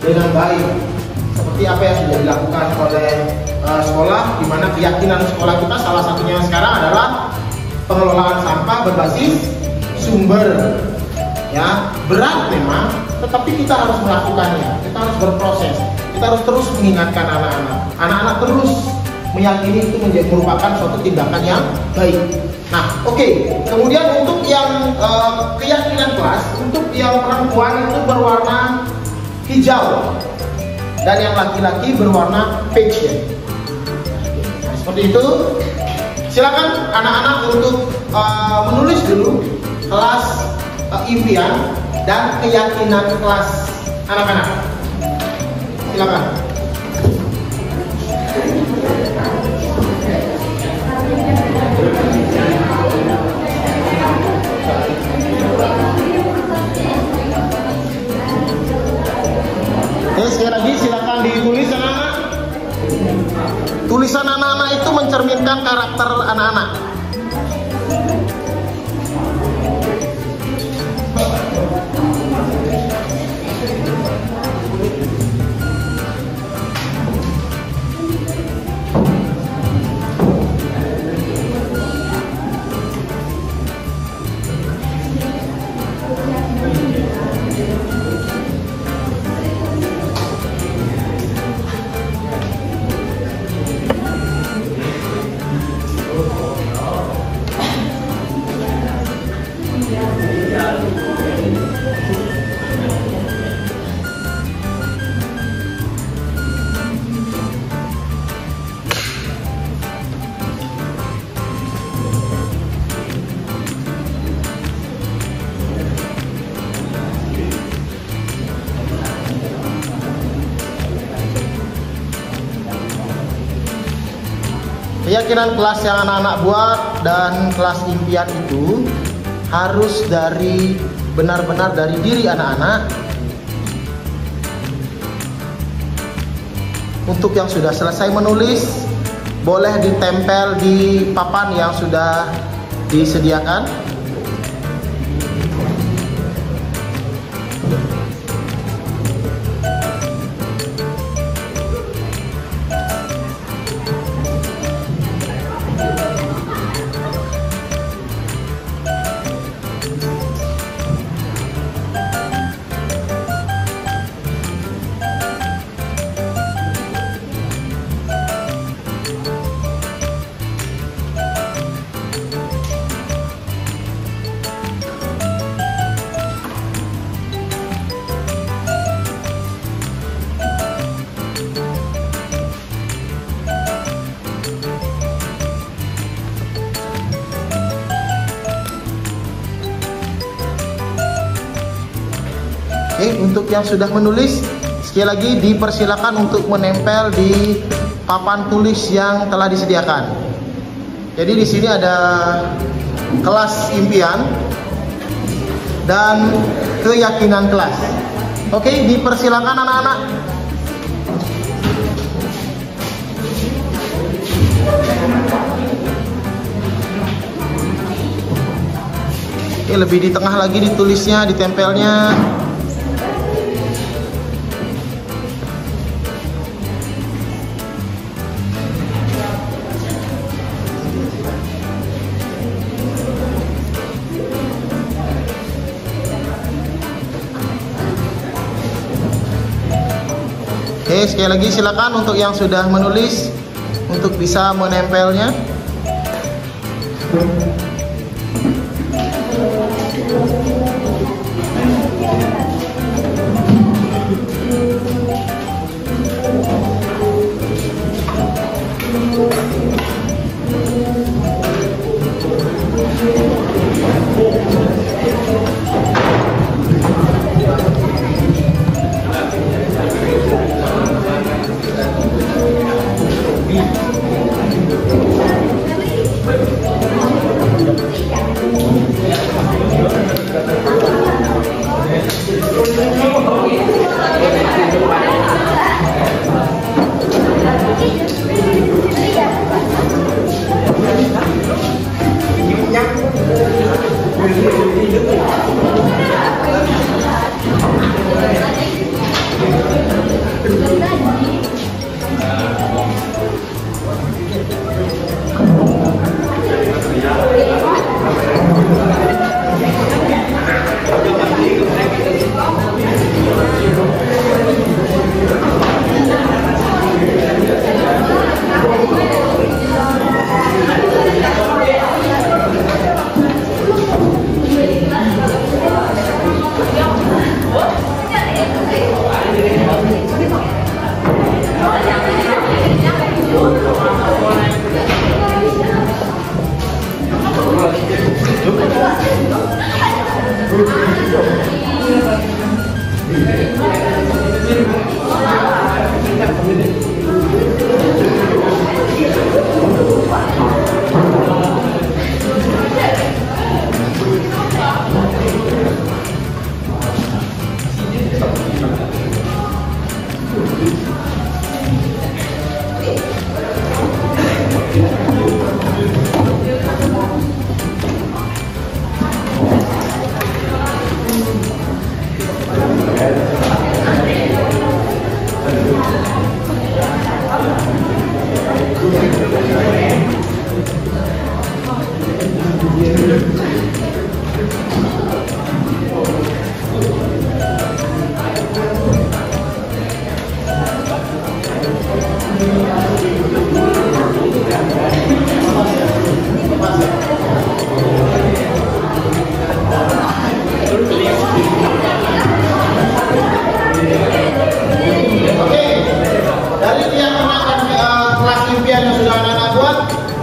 dengan baik. Seperti apa yang sudah dilakukan oleh sekolah, di mana keyakinan sekolah kita salah satunya sekarang adalah pengelolaan sampah berbasis sumber. Ya, berat memang, tetapi kita harus melakukannya. Kita harus berproses. Kita harus terus mengingatkan anak-anak. Anak-anak terus meyakini itu merupakan suatu tindakan yang baik. Nah, oke. Kemudian untuk yang keyakinan kelas, untuk yang perempuan itu berwarna hijau dan yang laki-laki berwarna peach. Nah, seperti itu. Silakan anak-anak untuk menulis dulu kelas impian dan keyakinan kelas anak-anak. Silakan. Sekali lagi silakan ditulis anak-anak. Tulisan anak-anak itu mencerminkan karakter anak-anak. Keyakinan kelas yang anak-anak buat dan kelas impian itu harus benar-benar dari diri anak-anak. Untuk yang sudah selesai menulis, boleh ditempel di papan yang sudah disediakan. Oke, untuk yang sudah menulis, sekali lagi dipersilakan untuk menempel di papan tulis yang telah disediakan. Jadi di sini ada kelas impian dan keyakinan kelas. Oke, dipersilakan anak-anak. Oke, lebih di tengah lagi ditulisnya, ditempelnya. Oke, sekali lagi silakan untuk yang sudah menulis untuk bisa menempelnya.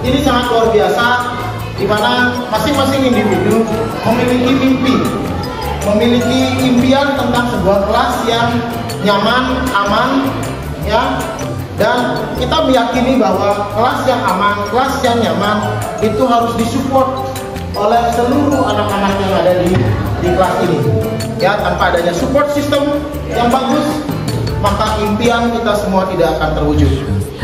Ini sangat luar biasa, di mana masing-masing individu memiliki mimpi, memiliki impian tentang sebuah kelas yang nyaman, aman, ya. Dan kita meyakini bahwa kelas yang aman, kelas yang nyaman itu harus disupport oleh seluruh anak-anak yang ada di kelas ini. Ya, tanpa adanya support system yang bagus, maka impian kita semua tidak akan terwujud.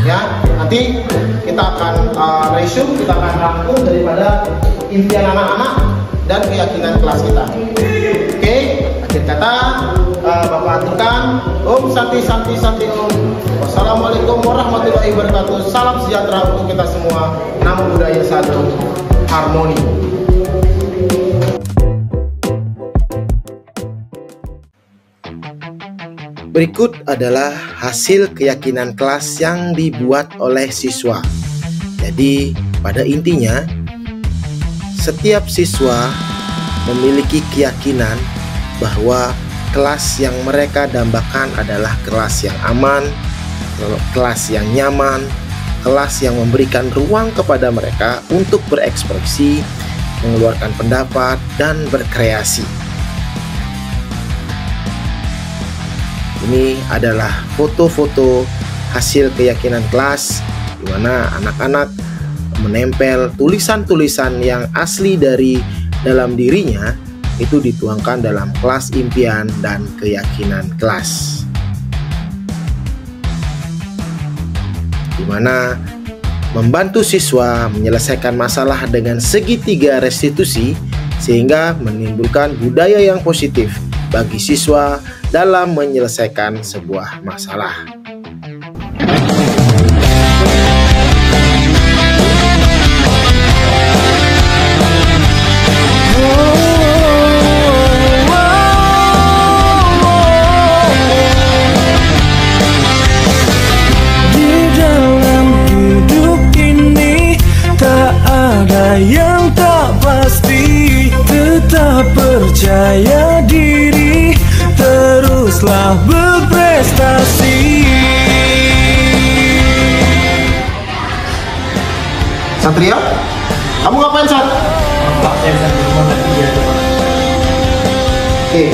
Ya, nanti kita akan resume, kita akan rangkum daripada impian anak-anak dan keyakinan kelas kita. Oke, akhir kata Bapak aturkan Om Santi Santi Santi Om. Wassalamualaikum warahmatullahi wabarakatuh. Salam sejahtera untuk kita semua. Namo Buddhaya, satu harmoni. Berikut adalah hasil keyakinan kelas yang dibuat oleh siswa. Jadi, pada intinya, setiap siswa memiliki keyakinan bahwa kelas yang mereka dambakan adalah kelas yang aman, kelas yang nyaman, kelas yang memberikan ruang kepada mereka untuk berekspresi, mengeluarkan pendapat, dan berkreasi. Ini adalah foto-foto hasil keyakinan kelas di mana anak-anak menempel tulisan-tulisan yang asli dari dalam dirinya itu dituangkan dalam kelas impian dan keyakinan kelas. Di mana membantu siswa menyelesaikan masalah dengan segitiga restitusi sehingga menimbulkan budaya yang positif bagi siswa dalam menyelesaikan sebuah masalah. Di dalam hidup ini tak ada yang tak pasti, tetap percaya diri, teruslah berprestasi. Satria, kamu ngapain, Sat? Oke,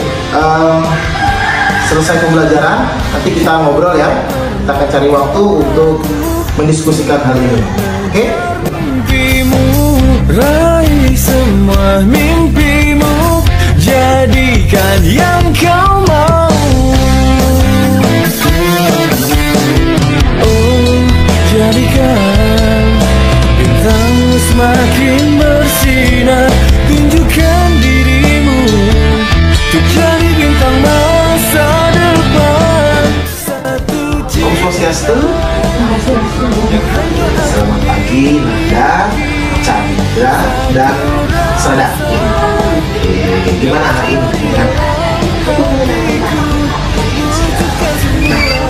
selesai pembelajaran, nanti kita ngobrol ya. Kita akan cari waktu untuk mendiskusikan hal ini. Oke? Mimpimu, raih semua mimpimu, jadikan yang kau mau. Oh, jadikan bintang semakin bersinar, tunjukkan dirimu untuk jadi bintang masa depan. Satu cinta. Swastiastu. Selamat pagi Nanda, Chandra, dan Sada. Gimana hari ini? Nah,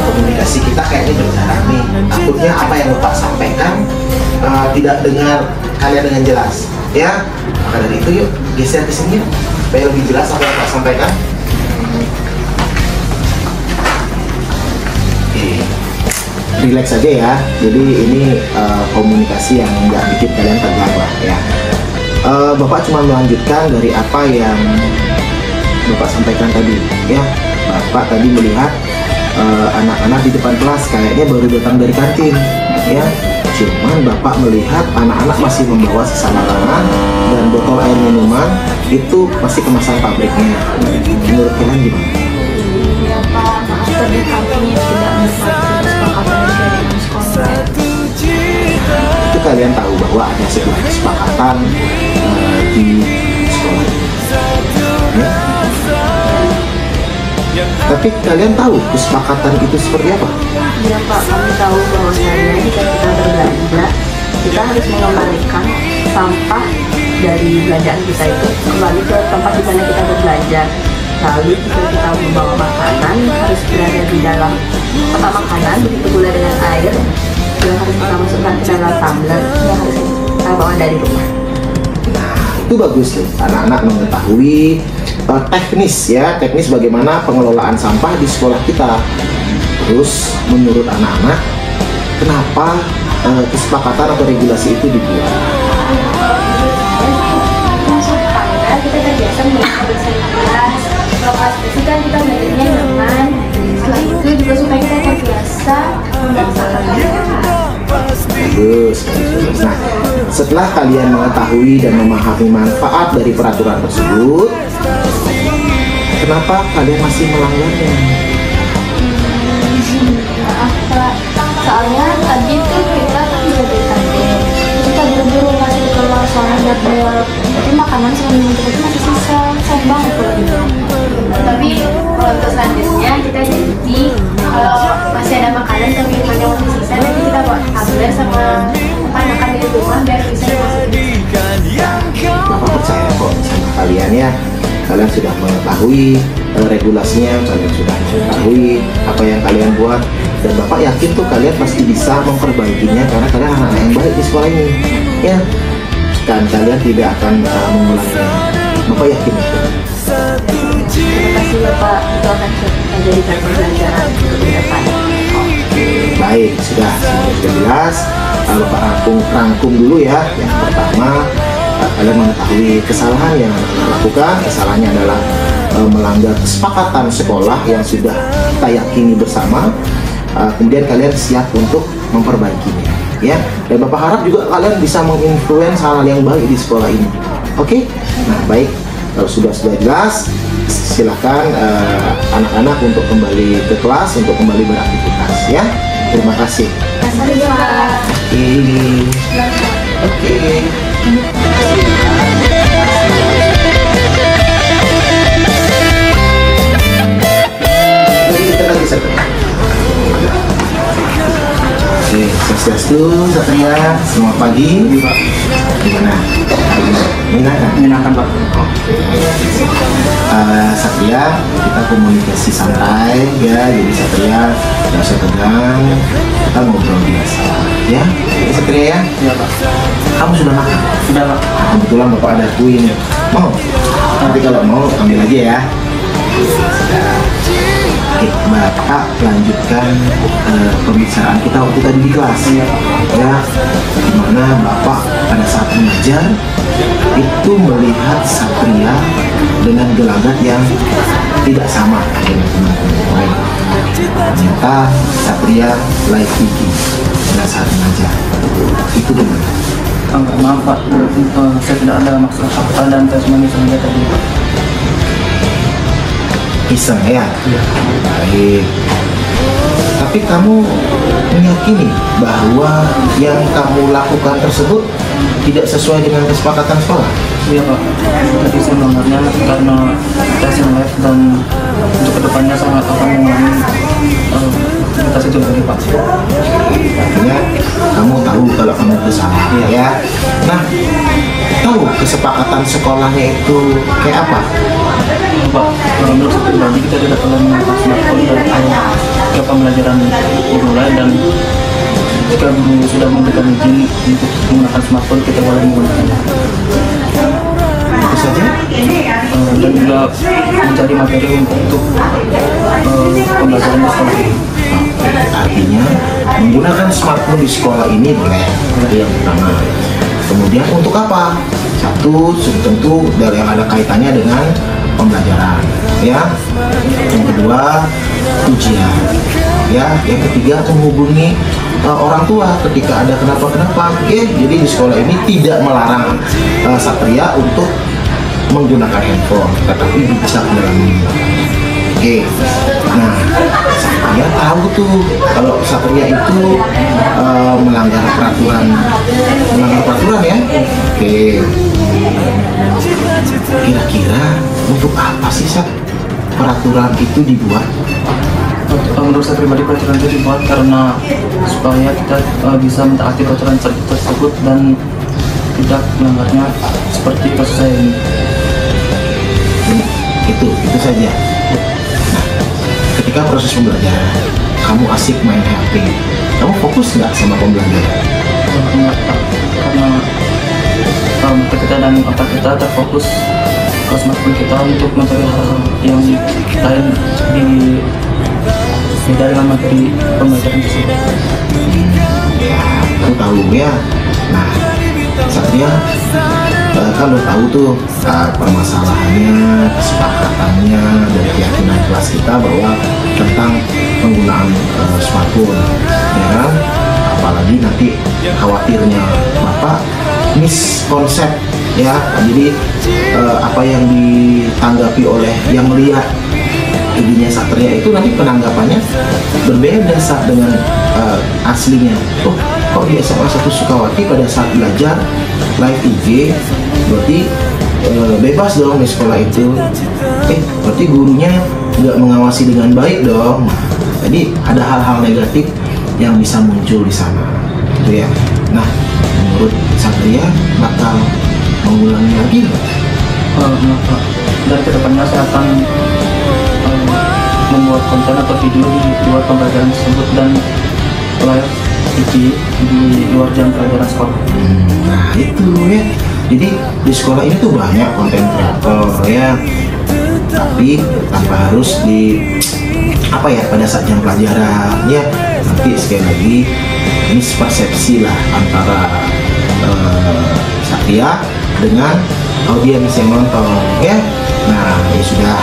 komunikasi kita kayaknya berjalan nih. Takutnya apa yang Bapak sampaikan tidak dengar kalian dengan jelas, ya. Maka dari itu yuk geser ke sini supaya lebih jelas apa yang Bapak sampaikan. Relax aja ya. Jadi ini komunikasi yang nggak bikin kalian tegang lah ya. Bapak cuma melanjutkan dari apa yang Bapak sampaikan tadi ya. Bapak tadi melihat anak-anak di depan kelas kayaknya baru datang dari kantin ya. Cuman Bapak melihat anak-anak masih membawa sisa makanan dan botol air minuman itu masih kemasan pabriknya. Menurut kalian gimana? Ya Pak, maaf tadi kami tidak mendapatkan kesepakatan dari sekolah. Itu kalian tahu bahwa ada sebuah kesepakatan di sekolah ya? Tapi kalian tahu kesepakatan itu seperti apa? Ya Pak, kami tahu bahwasanya jika kita berbelanja, kita harus mengembalikan sampah dari belanjaan kita itu kembali ke tempat di mana kita berbelanja. Lalu jika kita membawa makanan harus berada di dalam kotak makanan, begitu pula dengan air yang harus kita masukkan ke dalam tumbler yang harus kita bawa dari rumah. Nah, itu bagus nih. Anak-anak mengetahui teknis bagaimana pengelolaan sampah di sekolah kita. Terus menurut anak-anak, kenapa kesepakatan atau regulasi itu dibuat? Supaya kita terbiasa membersihkan kelas. Kalau kelas bersih kan kita belajarnya nyaman. Setelah itu juga supaya kita terbiasa membahasakan Bagus. Nah, setelah kalian mengetahui dan memahami manfaat dari peraturan tersebut, kenapa kalian masih melanggarnya? maaf Pak. Soalnya tadi tuh kita udah dari kantin. Kita buru-buru masih keluar soalnya buat bayar. Tapi makanan sama minum kita itu masih sisa. Sayang banget kalau gitu. Tapi kalau untuk selanjutnya kita jadi kalau masih ada makanan tapi minuman yang masih sisa nanti kita bawa tumbler sama makan di rumah biar bisa dimasukin. Bapak percaya kok sama kalian ya. Kalian sudah mengetahui regulasinya, kalian sudah mengetahui apa yang kalian buat, dan Bapak yakin tuh kalian pasti bisa memperbaikinya karena kalian anak-anak yang baik di sekolah ini ya, dan kalian tidak akan mengulanginya. Bapak yakin itu. Terima kasih ya Pak, itu akan kita jadikan pembelajaran untuk ke depan. Baik, sudah jelas. Bapak rangkum dulu ya. Yang pertama, kalian mengetahui kesalahan yang dilakukan. Kesalahannya adalah melanggar kesepakatan sekolah yang sudah kita yakini bersama. Kemudian kalian siap untuk memperbaikinya ya. Dan Bapak harap juga kalian bisa menginfluence hal yang baik di sekolah ini. Oke? Nah, baik. Kalau sudah jelas, silakan anak-anak untuk kembali ke kelas, untuk kembali beraktivitas ya. Terima kasih. Oke. Oke, Swastiastu, Satria, selamat pagi. Gimana? Menyenangkan Pak. Satria, kita komunikasi santai ya, jadi Satria nggak usah tegang, kita ngobrol biasa ya. Satria ya? Iya Pak. Kamu sudah makan? Sudah Pak. Kebetulan Bapak ada kue nih. Mau? Nanti kalau mau ambil aja ya. Oke, Bapak lanjutkan pembicaraan kita waktu tadi di kelas ya, dimana Bapak pada saat mengajar itu melihat Satria dengan gelagat yang tidak sama dengan teman-teman lain. Ternyata Satria like IG pada saat mengajar. Itu benar. Maaf Pak, saya tidak ada maksud apa dan saya cuma sengaja tadi Pak. Iseng ya? Baik. Tapi kamu meyakini bahwa yang kamu lakukan tersebut tidak sesuai dengan kesepakatan sekolah? Iya Pak, tapi sebenarnya karena saya live dan untuk kedepannya sangat akan mengulangi kita sejauh ini Pak. Artinya kamu tahu kalau kamu itu salah ya. Nah, tahu kesepakatan sekolahnya itu kayak apa? Pak, menurut saya pribadi kita tidak perlu menggunakan smartphone dari awal ke pembelajaran dimulai, dan jika guru sudah memberikan izin untuk menggunakan smartphone, kita boleh menggunakannya. Itu saja. Dan juga mencari materi untuk pembelajaran di sekolah. Artinya menggunakan smartphone di sekolah ini boleh, itu yang pertama. Kemudian untuk apa? Satu, tentu dari yang ada kaitannya dengan pembelajaran, ya. Yang kedua, ujian, ya. Yang ketiga, menghubungi orang tua ketika ada kenapa-kenapa. Oke, jadi di sekolah ini tidak melarang Satria untuk menggunakan handphone, tetapi bisa mendalami. Oke, nah Satria tahu tuh kalau Satria itu melanggar peraturan ya. Oke, kira-kira untuk apa sih Sat peraturan itu dibuat? Menurut saya pribadi, peraturan itu dibuat karena supaya kita bisa mentaati peraturan tersebut dan tidak melanggarnya seperti kasus saya ini. Itu saja. Nah, ketika proses pembelajaran kamu asik main HP, kamu fokus nggak sama pembelajaran? Karena mata kita dan otak kita terfokus ke smartphone kita untuk mencari hal yang lain di beda dengan materi pembelajaran tersebut. Aku tahu ya. Nah, Satria kan udah tahu tuh permasalahannya, kesepakatannya dari keyakinan kelas kita bahwa tentang penggunaan smartphone, ya kan? Apalagi nanti khawatirnya Bapak miskonsep, ya. Jadi apa yang ditanggapi oleh yang melihat ibunya Satria itu nanti penanggapannya berbeda saat dengan aslinya. Oh, kok di SMA 1 Sukawati pada saat belajar live IG berarti bebas dong di sekolah itu. Berarti gurunya nggak mengawasi dengan baik dong. Jadi ada hal-hal negatif yang bisa muncul di sana, gitu ya. Nah, menurut Satria bakal mengulangi lagi nggak? Dan kedepannya saya akan membuat konten atau video di luar pembelajaran tersebut dan live di luar jam pelajaran sekolah. Nah itu ya, jadi di sekolah ini tuh banyak konten kreator ya, tapi tanpa harus di pada saat jam pelajaran ya. Nanti sekali lagi ini persepsi lah antara Satria dengan audiens yang nonton ya. Nah ya sudah,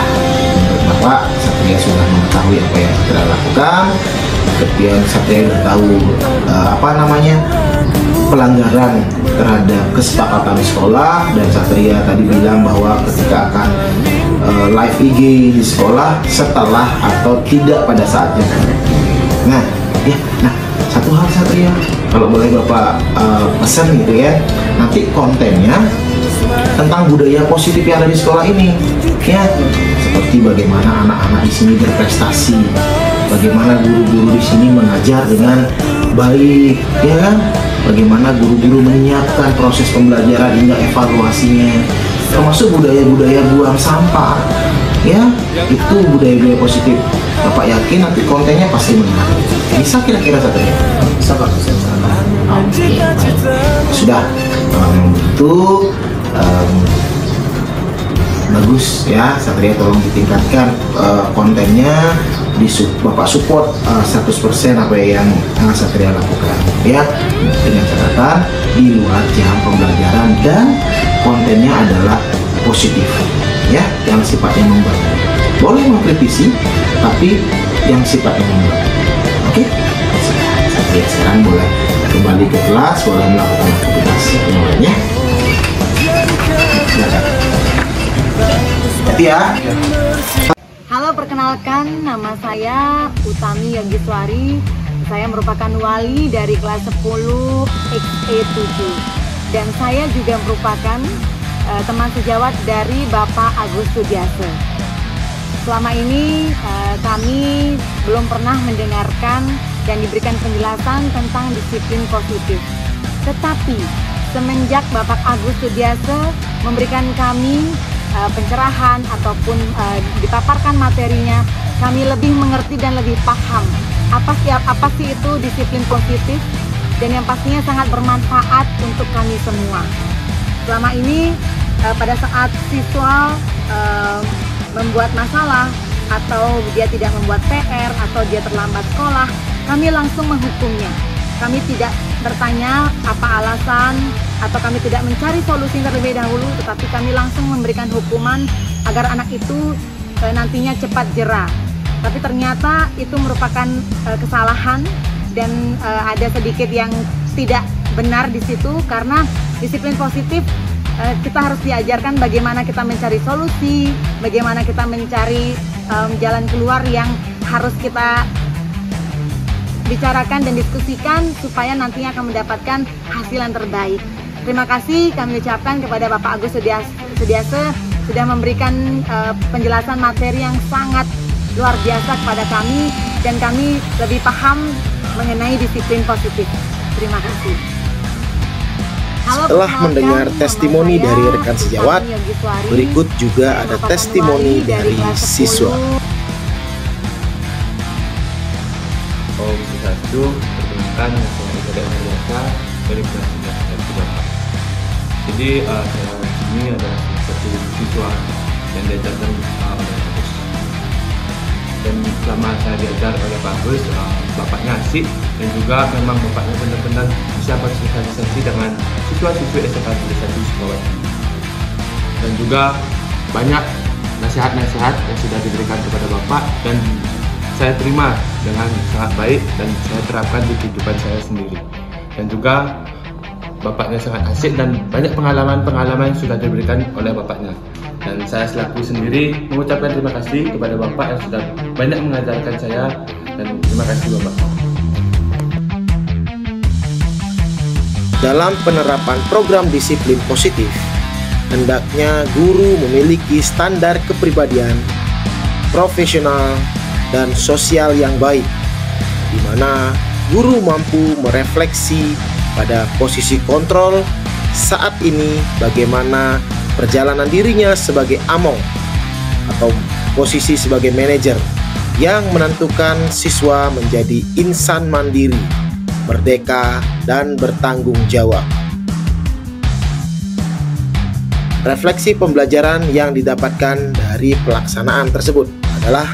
menurut Bapak Satria sudah mengetahui apa yang Satria lakukan. Kemudian Satria sudah tahu pelanggaran terhadap kesepakatan sekolah, dan Satria tadi bilang bahwa ketika akan live IG di sekolah setelah atau tidak pada saatnya. Nah satu hal Satria, kalau boleh Bapak pesan gitu ya, nanti kontennya tentang budaya positif yang ada di sekolah ini ya, seperti bagaimana anak-anak di sini berprestasi, bagaimana guru-guru di sini mengajar dengan baik ya kan, bagaimana guru-guru menyiapkan proses pembelajaran hingga evaluasinya, termasuk budaya-budaya buang sampah ya, itu budaya-budaya positif. Bapak yakin nanti kontennya pasti menarik. Bisa kira-kira Satria? Bisa Pak. Oke, baik. Sudah, itu bagus ya Satria, tolong ditingkatkan kontennya, Bapak support 100% apa yang Satria lakukan ya, dengan catatan di luar jam pembelajaran dan kontennya adalah positif ya, yang sifatnya membantu. Boleh mengkritisi tapi yang sifatnya membantu. Oke, Satria sekarang boleh kembali ke kelas, boleh melakukan aktivitas yang lainnya. Hati ya. Halo, perkenalkan nama saya Utami Yogiswari. Saya merupakan wali dari kelas 10 XE7 dan saya juga merupakan teman sejawat dari Bapak Agus Sudiase. Selama ini kami belum pernah mendengarkan dan diberikan penjelasan tentang disiplin positif. Tetapi semenjak Bapak Agus Sudiase memberikan kami pencerahan ataupun dipaparkan materinya, kami lebih mengerti dan lebih paham apa sih itu disiplin positif, dan yang pastinya sangat bermanfaat untuk kami semua. Selama ini pada saat siswa membuat masalah atau dia tidak membuat PR atau dia terlambat sekolah, kami langsung menghukumnya. Kami tidak bertanya apa alasan atau kami tidak mencari solusi terlebih dahulu, tetapi kami langsung memberikan hukuman agar anak itu nantinya cepat jera. Tapi ternyata itu merupakan kesalahan dan ada sedikit yang tidak benar di situ, karena disiplin positif kita harus diajarkan bagaimana kita mencari solusi, bagaimana kita mencari jalan keluar yang harus kita bicarakan dan diskusikan supaya nantinya akan mendapatkan hasil yang terbaik. Terima kasih kami ucapkan kepada Bapak Agus Sudiase sudah memberikan penjelasan materi yang sangat luar biasa kepada kami, dan kami lebih paham mengenai disiplin positif. Terima kasih. Setelah mendengar testimoni dari rekan sejawat, berikut juga ada testimoni dari siswa. Om Swastiastu, perkenalkan saya Ibadah Biasa dari kelas 3 Bapak. Jadi saya ini adalah satu siswa yang diajarkan oleh Pak Agus. Dan selama saya diajar oleh Pak Agus, bapaknya asik dan juga memang bapaknya benar-benar bisa bersosialisasi dengan siswa-siswi SMA 1 Sukawati. Dan juga banyak nasihat-nasihat yang sudah diberikan kepada Bapak dan saya terima dengan sangat baik dan saya terapkan di kehidupan saya sendiri. Dan juga bapaknya sangat asik dan banyak pengalaman-pengalaman yang sudah diberikan oleh bapaknya. Dan saya selaku sendiri mengucapkan terima kasih kepada Bapak yang sudah banyak mengajarkan saya, dan terima kasih Bapak. Dalam penerapan program disiplin positif, hendaknya guru memiliki standar kepribadian, profesional, dan sosial yang baik, di mana guru mampu merefleksi pada posisi kontrol saat ini bagaimana perjalanan dirinya sebagai among atau posisi sebagai manajer yang menentukan siswa menjadi insan mandiri, merdeka, dan bertanggung jawab. Refleksi pembelajaran yang didapatkan dari pelaksanaan tersebut adalah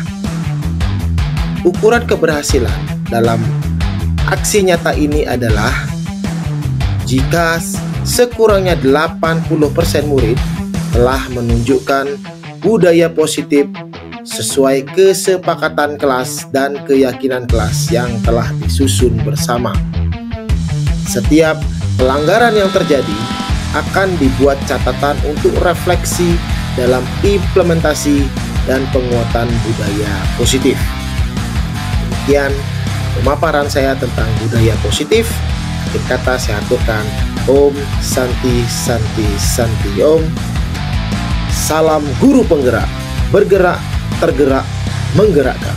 ukuran keberhasilan dalam aksi nyata ini adalah jika sekurangnya 80% murid telah menunjukkan budaya positif sesuai kesepakatan kelas dan keyakinan kelas yang telah disusun bersama. Setiap pelanggaran yang terjadi akan dibuat catatan untuk refleksi dalam implementasi dan penguatan budaya positif. Demikian pemaparan saya tentang budaya positif. Akhir kata saya aturkan Om Santi Santi Santi Om. Salam guru penggerak, bergerak, tergerak, menggerakkan.